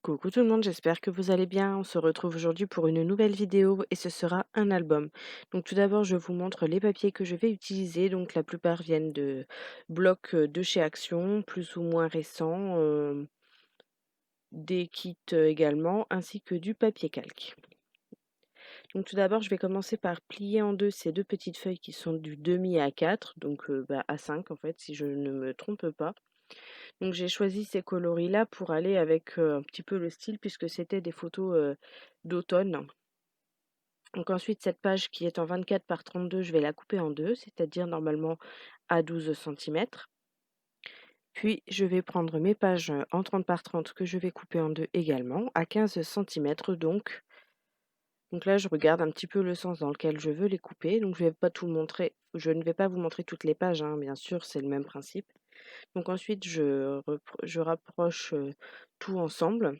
Coucou tout le monde, j'espère que vous allez bien. On se retrouve aujourd'hui pour une nouvelle vidéo et ce sera un album. Donc tout d'abord, je vous montre les papiers que je vais utiliser. Donc la plupart viennent de blocs de chez Action, plus ou moins récents, des kits également, ainsi que du papier calque. Donc tout d'abord, je vais commencer par plier en deux ces deux petites feuilles qui sont du demi A4, donc A5 en fait, si je ne me trompe pas. Donc j'ai choisi ces coloris-là pour aller avec, un petit peu le style puisque c'était des photos, d'automne. Donc ensuite cette page qui est en 24 par 32, je vais la couper en 2, c'est-à-dire normalement à 12 centimètres. Puis je vais prendre mes pages, en 30 par 30 que je vais couper en 2 également, à 15 centimètres donc. Donc là je regarde un petit peu le sens dans lequel je veux les couper, donc je ne vais pas vous montrer toutes les pages, hein, bien sûr, c'est le même principe. Donc ensuite je rapproche, tout ensemble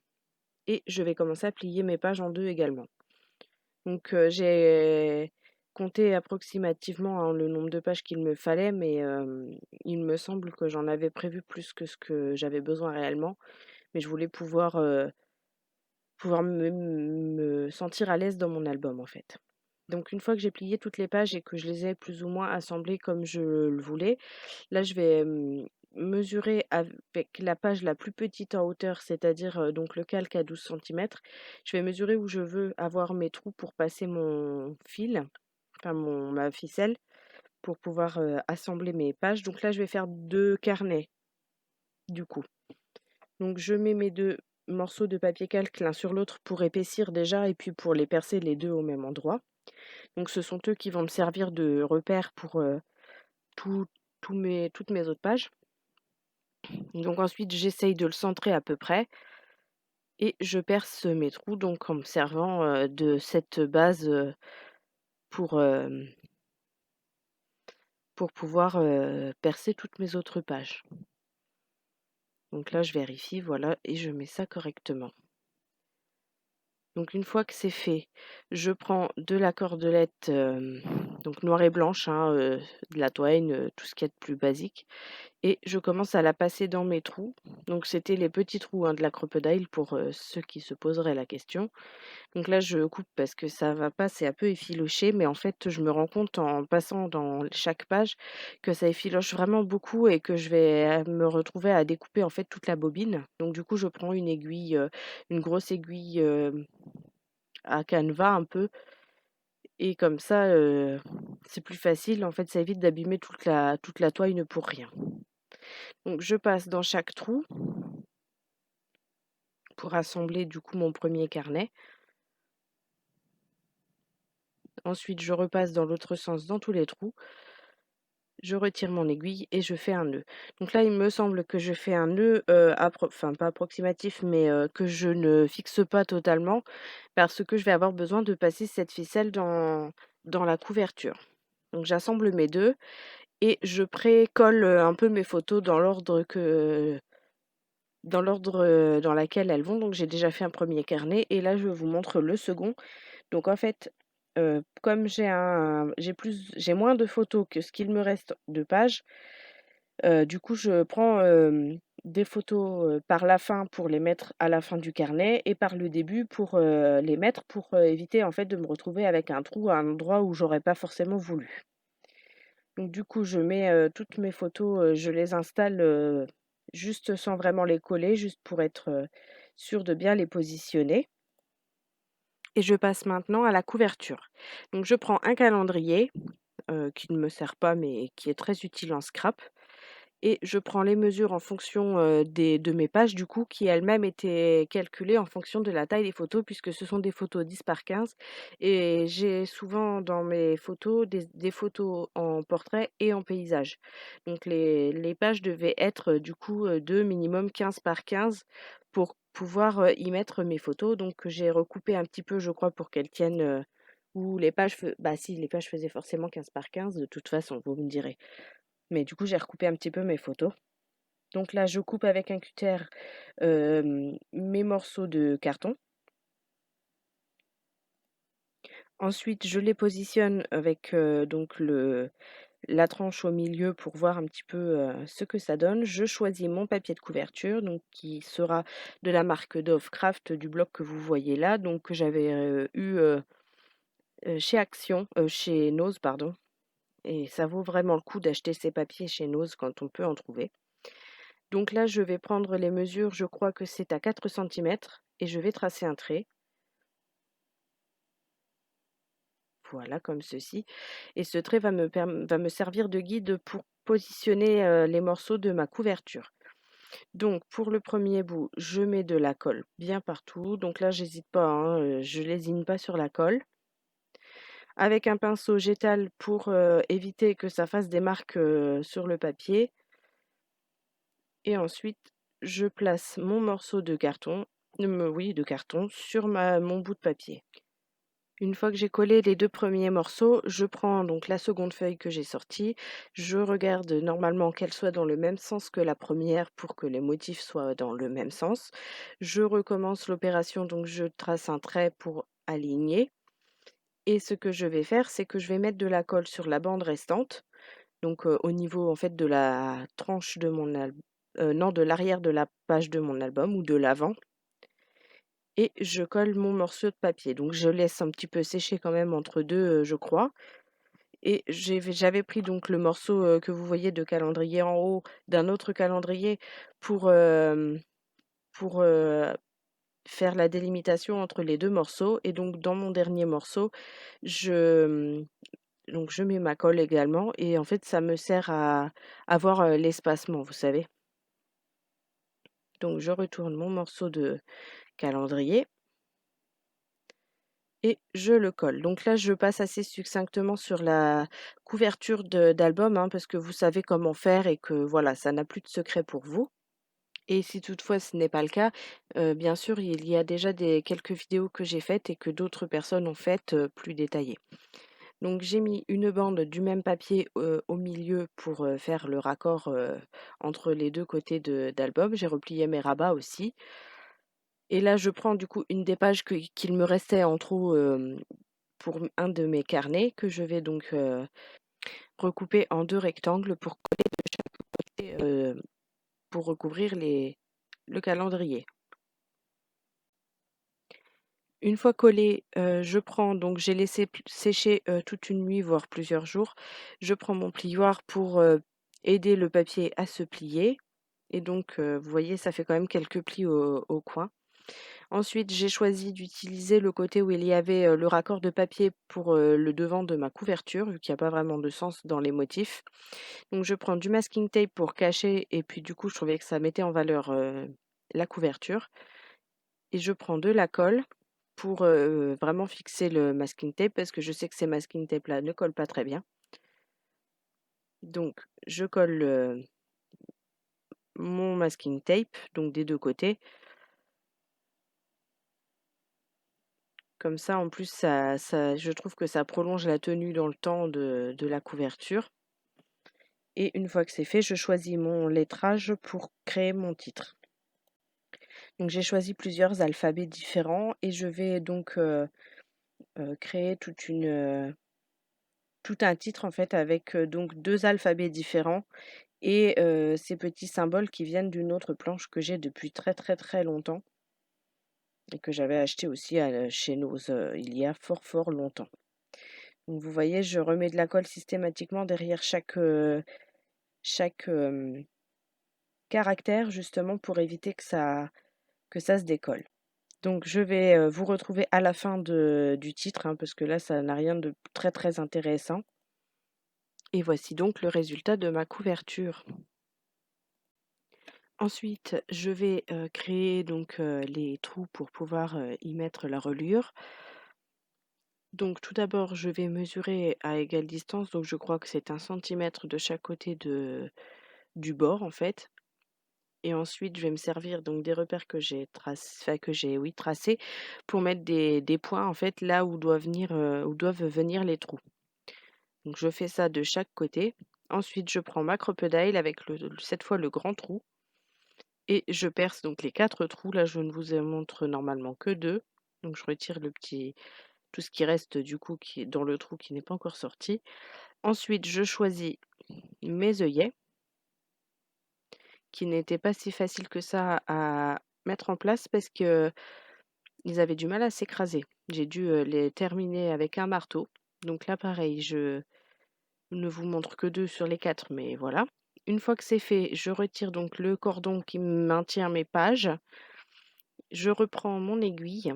et je vais commencer à plier mes pages en 2 également. Donc j'ai compté approximativement, hein, le nombre de pages qu'il me fallait, mais il me semble que j'en avais prévu plus que ce que j'avais besoin réellement. Mais je voulais pouvoir me sentir à l'aise dans mon album, en fait. Donc une fois que j'ai plié toutes les pages et que je les ai plus ou moins assemblées comme je le voulais, là je vais, mesurer avec la page la plus petite en hauteur, c'est-à-dire, donc le calque à 12 centimètres. Je vais mesurer où je veux avoir mes trous pour passer mon fil, enfin ma ficelle, pour pouvoir, assembler mes pages. Donc là je vais faire 2 carnets, du coup. Donc je mets mes 2 morceaux de papier calque l'un sur l'autre pour épaissir déjà et puis pour les percer les 2 au même endroit. Donc ce sont eux qui vont me servir de repère pour, tout toutes mes autres pages. Donc ensuite, j'essaye de le centrer à peu près et je perce mes trous donc en me servant, de cette base, pour, pour pouvoir, percer toutes mes autres pages. Donc là, je vérifie, voilà et je mets ça correctement. Donc une fois que c'est fait, je prends de la cordelette, donc noire et blanche, hein, de la Twine, tout ce qu'il y a de plus basique et je commence à la passer dans mes trous. Donc c'était les petits trous, hein, de la crocodile pour, ceux qui se poseraient la question. Donc là, je coupe parce que ça va pas, c'est un peu effiloché, mais en fait, je me rends compte en passant dans chaque page que ça effiloche vraiment beaucoup et que je vais, me retrouver à découper, en fait, toute la bobine. Donc du coup, je prends une aiguille, une grosse aiguille, à canevas un peu et comme ça, c'est plus facile. En fait, ça évite d'abîmer toute la toile pour rien. Donc je passe dans chaque trou pour assembler, du coup, mon premier carnet. Ensuite, je repasse dans l'autre sens dans tous les trous. Je retire mon aiguille et je fais un nœud. Donc là, il me semble que je fais un nœud, enfin pas approximatif, mais que je ne fixe pas totalement parce que je vais avoir besoin de passer cette ficelle dans la couverture. Donc j'assemble mes 2 et je pré-colle, un peu mes photos dans laquelle elles vont. Donc j'ai déjà fait un premier carnet et là je vous montre le second. Donc en fait, comme j'ai moins de photos que ce qu'il me reste de pages, du coup je prends, des photos, par la fin pour les mettre à la fin du carnet et par le début pour, les mettre pour, éviter en fait de me retrouver avec un trou à un endroit où j'aurais pas forcément voulu. Donc du coup je mets, toutes mes photos, je les installe, juste sans vraiment les coller, juste pour être, sûre de bien les positionner. Et je passe maintenant à la couverture. Donc je prends un calendrier, qui ne me sert pas mais qui est très utile en scrap et je prends les mesures en fonction, de mes pages du coup qui elles-mêmes étaient calculées en fonction de la taille des photos puisque ce sont des photos 10 par 15 et j'ai souvent dans mes photos des photos en portrait et en paysage. Donc les pages devaient être, du coup, de minimum 15 par 15 pour pouvoir, y mettre mes photos. Donc j'ai recoupé un petit peu je crois pour qu'elles tiennent, ou les pages bah si les pages faisaient forcément 15 par 15 de toute façon, vous me direz. Mais du coup, j'ai recoupé un petit peu mes photos. Donc là, je coupe avec un cutter, mes morceaux de carton. Ensuite, je les positionne avec, donc la tranche au milieu pour voir un petit peu, ce que ça donne. Je choisis mon papier de couverture, donc qui sera de la marque Dove Craft du bloc que vous voyez là, donc que j'avais, chez Action, chez Nose pardon, et ça vaut vraiment le coup d'acheter ces papiers chez Nose quand on peut en trouver. Donc là, je vais prendre les mesures, je crois que c'est à 4 centimètres et je vais tracer un trait. Voilà, comme ceci. Et ce trait va me servir de guide pour positionner les morceaux de ma couverture. Donc, pour le premier bout, je mets de la colle bien partout. Donc là, j'hésite pas, hein, je lésine pas sur la colle. Avec un pinceau, j'étale pour éviter que ça fasse des marques sur le papier. Et ensuite, je place mon morceau de carton, oui, de carton, sur mon bout de papier. Une fois que j'ai collé les 2 premiers morceaux, je prends donc la seconde feuille que j'ai sortie. Je regarde normalement qu'elle soit dans le même sens que la première pour que les motifs soient dans le même sens. Je recommence l'opération, donc je trace un trait pour aligner. Et ce que je vais faire, c'est que je vais mettre de la colle sur la bande restante, donc au niveau en fait de la tranche de mon album, non, de l'arrière de la page de mon album ou de l'avant. Et je colle mon morceau de papier. Donc je laisse un petit peu sécher quand même entre deux, je crois. Et j'avais pris donc le morceau que vous voyez de calendrier en haut d'un autre calendrier pour, pour faire la délimitation entre les deux morceaux. Et donc dans mon dernier morceau, je, donc je mets ma colle également. Et en fait, ça me sert à avoir l'espacement, vous savez. Donc je retourne mon morceau de calendrier. Et je le colle. Donc là, je passe assez succinctement sur la couverture d'album, hein, parce que vous savez comment faire et que voilà, ça n'a plus de secret pour vous. Et si toutefois ce n'est pas le cas, bien sûr, il y a déjà quelques vidéos que j'ai faites et que d'autres personnes ont faites plus détaillées. Donc j'ai mis une bande du même papier au milieu pour faire le raccord entre les deux côtés d'album. J'ai replié mes rabats aussi. Et là, je prends du coup une des pages qu'il me restait en trop pour un de mes carnets que je vais donc recouper en 2 rectangles pour coller de chaque côté, pour recouvrir le calendrier. Une fois collé, je prends donc j'ai laissé sécher, toute une nuit, voire plusieurs jours. Je prends mon plioir pour, aider le papier à se plier et donc vous voyez, ça fait quand même quelques plis au coin. Ensuite, j'ai choisi d'utiliser le côté où il y avait, le raccord de papier pour, le devant de ma couverture, vu qu'il y a pas vraiment de sens dans les motifs. Donc je prends du masking tape pour cacher et puis du coup, je trouvais que ça mettait en valeur, la couverture et je prends de la colle pour, vraiment fixer le masking tape parce que je sais que ces masking tape là ne collent pas très bien. Donc je colle, mon masking tape, donc des 2 côtés. Comme ça, en plus, je trouve que ça prolonge la tenue dans le temps de la couverture. Et une fois que c'est fait, je choisis mon lettrage pour créer mon titre. Donc j'ai choisi plusieurs alphabets différents et je vais donc créer tout un titre en fait avec donc 2 alphabets différents et ces petits symboles qui viennent d'une autre planche que j'ai depuis très, très, très longtemps et que j'avais acheté aussi chez Nose, il y a fort, fort longtemps. Donc vous voyez, je remets de la colle systématiquement derrière chaque, caractère justement pour éviter que ça se décolle. Donc je vais, vous retrouver à la fin du titre, hein, parce que là, ça n'a rien de très, très intéressant. Et voici donc le résultat de ma couverture. Ensuite, je vais, créer donc, les trous pour pouvoir, y mettre la reliure. Donc tout d'abord, je vais mesurer à égale distance, donc je crois que c'est 1 centimètre de chaque côté du bord en fait. Et ensuite, je vais me servir donc des repères que j'ai oui, tracés pour mettre des points en fait là où doivent venir les trous. Donc je fais ça de chaque côté. Ensuite, je prends ma crocodile avec cette fois le grand trou et je perce donc les 4 trous. Là, je ne vous en montre normalement que 2. Donc je retire tout ce qui reste du coup qui est dans le trou qui n'est pas encore sorti. Ensuite, je choisis mes œillets, qui n'étaient pas si faciles que ça à mettre en place parce que ils avaient du mal à s'écraser. J'ai dû, les terminer avec un marteau. Donc là, pareil, je ne vous montre que 2 sur les 4, mais voilà. Une fois que c'est fait, je retire donc le cordon qui maintient mes pages. Je reprends mon aiguille.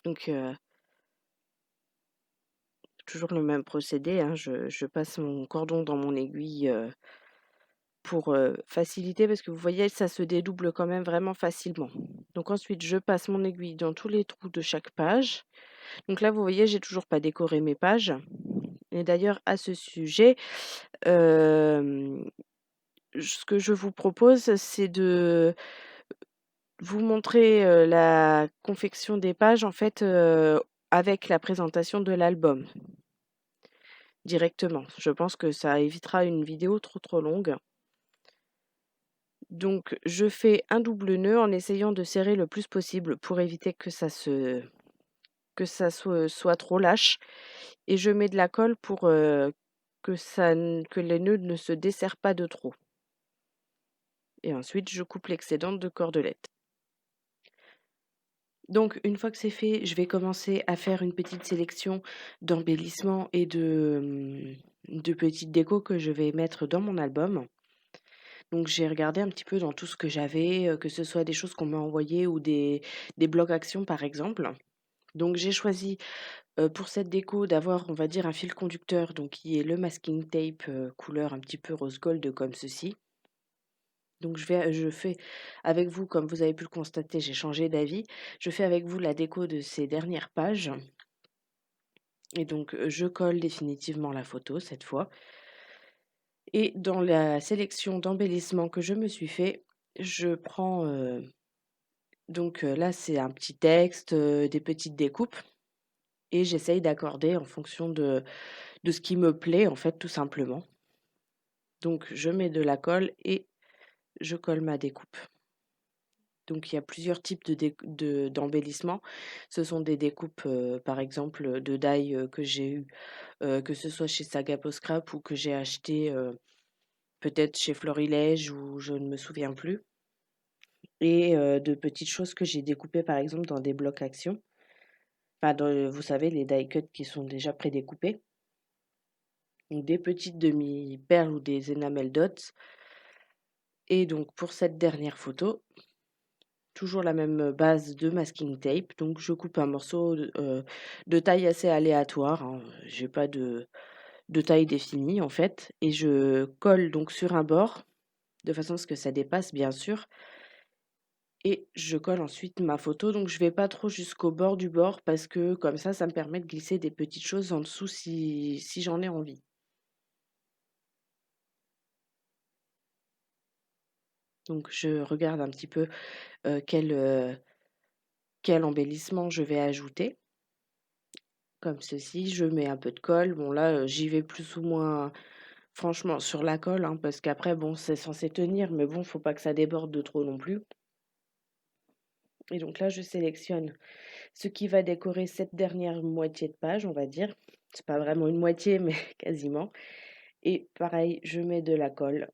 Donc, toujours le même procédé, hein. Je passe mon cordon dans mon aiguille, pour, faciliter parce que vous voyez, ça se dédouble quand même vraiment facilement. Donc ensuite, je passe mon aiguille dans tous les trous de chaque page. Donc là, vous voyez, j'ai toujours pas décoré mes pages et d'ailleurs à ce sujet, hem, ce que je vous propose, c'est de vous montrer, la confection des pages en fait, avec la présentation de l'album directement. Je pense que ça évitera une vidéo trop longue. Donc je fais un double nœud en essayant de serrer le plus possible pour éviter que ça soit trop lâche et je mets de la colle pour, que les nœuds ne se desserrent pas de trop et ensuite je coupe l'excédent de cordelette. Donc une fois que c'est fait, je vais commencer à faire une petite sélection d'embellissements et de petites décos que je vais mettre dans mon album. Donc j'ai regardé un petit peu dans tout ce que j'avais, que ce soit des choses qu'on m'a envoyées ou des blocs actions par exemple. Donc j'ai choisi, pour cette déco d'avoir, on va dire, un fil conducteur donc qui est le masking tape, couleur un petit peu rose gold comme ceci. Donc je fais avec vous, comme vous avez pu le constater, j'ai changé d'avis. Je fais avec vous la déco de ces dernières pages et donc, je colle définitivement la photo cette fois et dans la sélection d'embellissements que je me suis fait, je prends, donc, là c'est un petit texte, des petites découpes et j'essaye d'accorder en fonction de ce qui me plaît en fait tout simplement. Donc je mets de la colle et je colle ma découpe. Donc il y a plusieurs types d'embellissements. Ce sont des découpes, par exemple, de die, que j'ai eues, que ce soit chez Saga Post Scrap ou que j'ai acheté, peut-être chez Florilège ou je ne me souviens plus et de petites choses que j'ai découpées, par exemple, dans des blocs actions. Enfin dans, vous savez les die cut qui sont déjà prédécoupés. Donc des petites demi-perles ou des enamel dots et donc pour cette dernière photo, toujours la même base de masking tape, donc je coupe un morceau de taille assez aléatoire, hein, j'ai pas de taille définie en fait et je colle donc sur un bord, de façon à ce que ça dépasse bien sûr et je colle ensuite ma photo, donc je vais pas trop jusqu'au bord du bord parce que comme ça me permet de glisser des petites choses en dessous si j'en ai envie. Donc je regarde un petit peu, quel embellissement je vais ajouter. Comme ceci, je mets un peu de colle. Bon là, j'y vais plus ou moins franchement sur la colle, hein, parce qu'après bon, c'est censé tenir, mais bon, faut pas que ça déborde de trop non plus. Et donc là, je sélectionne ce qui va décorer cette dernière moitié de page, on va dire. C'est pas vraiment une moitié, mais quasiment. Et pareil, je mets de la colle.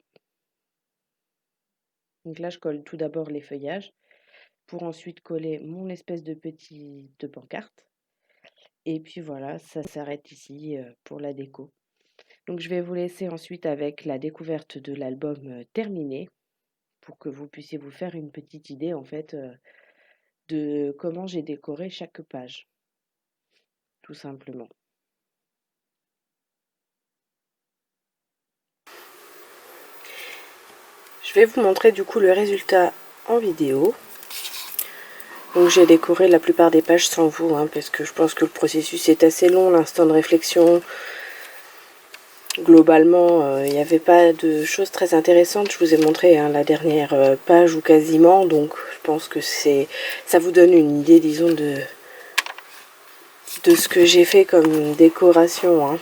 Donc là, je colle tout d'abord les feuillages pour ensuite coller mon espèce de petite pancarte. Et puis voilà, ça s'arrête ici, pour la déco. Donc je vais vous laisser ensuite avec la découverte de l'album, terminé pour que vous puissiez vous faire une petite idée en fait, de comment j'ai décoré chaque page, tout simplement. Je vais vous montrer du coup le résultat en vidéo. Donc j'ai décoré la plupart des pages sans vous, hein, parce que je pense que le processus est assez long, l'instant de réflexion. Globalement, il n'y avait pas de choses très intéressantes. Je vous ai montré, hein, la dernière page ou quasiment, donc je pense que ça vous donne une idée, disons, de ce que j'ai fait comme décoration, hein.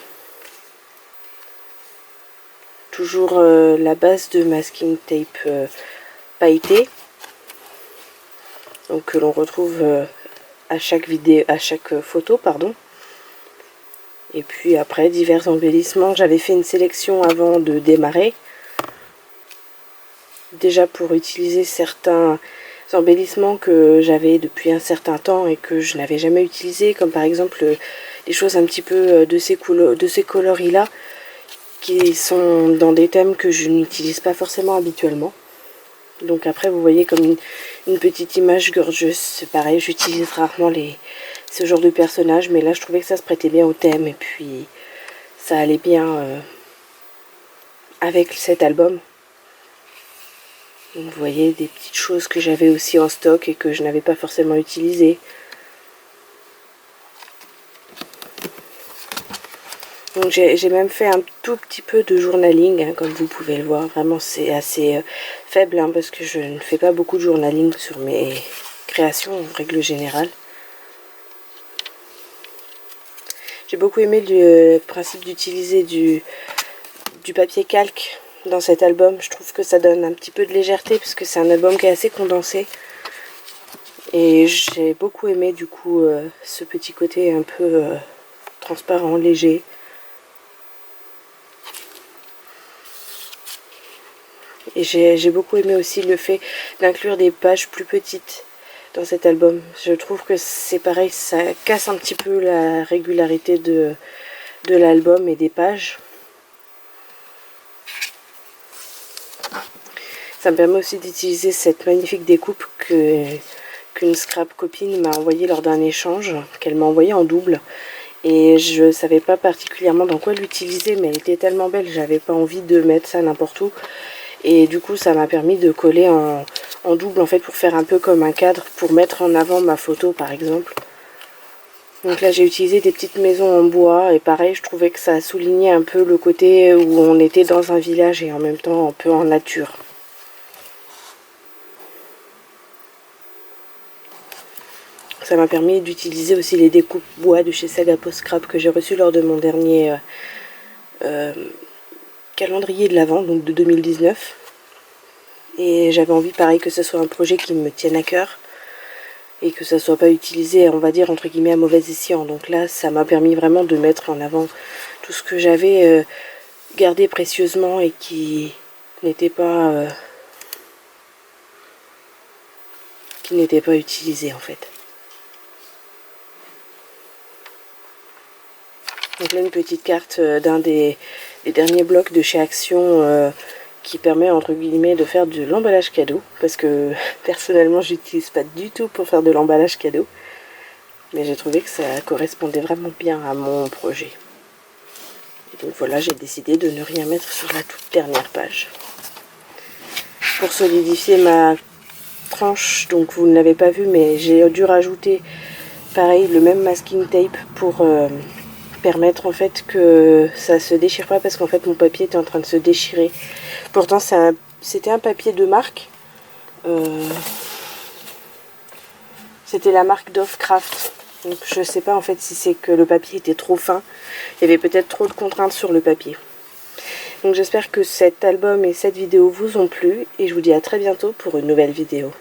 Toujours la base de masking tape pailleté, donc que l'on retrouve à chaque photo, pardon. Et puis après, divers embellissements. J'avais fait une sélection avant de démarrer. Déjà pour utiliser certains embellissements que j'avais depuis un certain temps et que je n'avais jamais utilisé, comme par exemple des choses un petit peu de ces coloris-là, qui sont dans des thèmes que je n'utilise pas forcément habituellement. Donc après, vous voyez comme une petite image gorgeuse. C'est pareil, j'utilise rarement ce genre de personnages, mais là je trouvais que ça se prêtait bien au thème et puis ça allait bien avec cet album. Donc vous voyez des petites choses que j'avais aussi en stock et que je n'avais pas forcément utilisées. Donc j'ai même fait un tout petit peu de journaling, hein, comme vous pouvez le voir. Vraiment c'est assez faible, hein, parce que je ne fais pas beaucoup de journaling sur mes créations en règle générale. J'ai beaucoup aimé le principe d'utiliser du papier calque dans cet album. Je trouve que ça donne un petit peu de légèreté parce que c'est un album qui est assez condensé. Et j'ai beaucoup aimé du coup ce petit côté un peu transparent, léger. Et j'ai beaucoup aimé aussi le fait d'inclure des pages plus petites dans cet album. Je trouve que c'est pareil, ça casse un petit peu la régularité de l'album et des pages. Ça me permet aussi d'utiliser cette magnifique découpe qu'une scrap copine m'a envoyée lors d'un échange, qu'elle m'a envoyé en double. Et je ne savais pas particulièrement dans quoi l'utiliser, mais elle était tellement belle, j'avais pas envie de mettre ça n'importe où. Et du coup, ça m'a permis de coller en double, en fait, pour faire un peu comme un cadre, pour mettre en avant ma photo, par exemple. Donc là, j'ai utilisé des petites maisons en bois, et pareil, je trouvais que ça soulignait un peu le côté où on était dans un village et en même temps un peu en nature. Ça m'a permis d'utiliser aussi les découpes bois de chez Saga Post Scrap que j'ai reçues lors de mon dernier calendrier de l'Avent, donc de 2019. Et j'avais envie, pareil, que ce soit un projet qui me tienne à cœur et que ça soit pas utilisé, on va dire, entre guillemets, à mauvais escient. Donc là, ça m'a permis vraiment de mettre en avant tout ce que j'avais gardé précieusement et qui n'était pas utilisé, en fait. Donc là, une petite carte d'un des derniers blocs de chez Action qui permet, entre guillemets, de faire de l'emballage cadeau. Parce que, personnellement, j'utilise pas du tout pour faire de l'emballage cadeau. Mais j'ai trouvé que ça correspondait vraiment bien à mon projet. Et donc voilà, j'ai décidé de ne rien mettre sur la toute dernière page. Pour solidifier ma tranche, donc vous ne l'avez pas vu, mais j'ai dû rajouter, pareil, le même masking tape pour permettre en fait que ça se déchire pas, parce qu'en fait mon papier était en train de se déchirer. Pourtant c'était un papier de marque, c'était la marque Dove Craft. Donc je sais pas en fait si c'est que le papier était trop fin, il y avait peut-être trop de contraintes sur le papier. Donc j'espère que cet album et cette vidéo vous ont plu et je vous dis à très bientôt pour une nouvelle vidéo.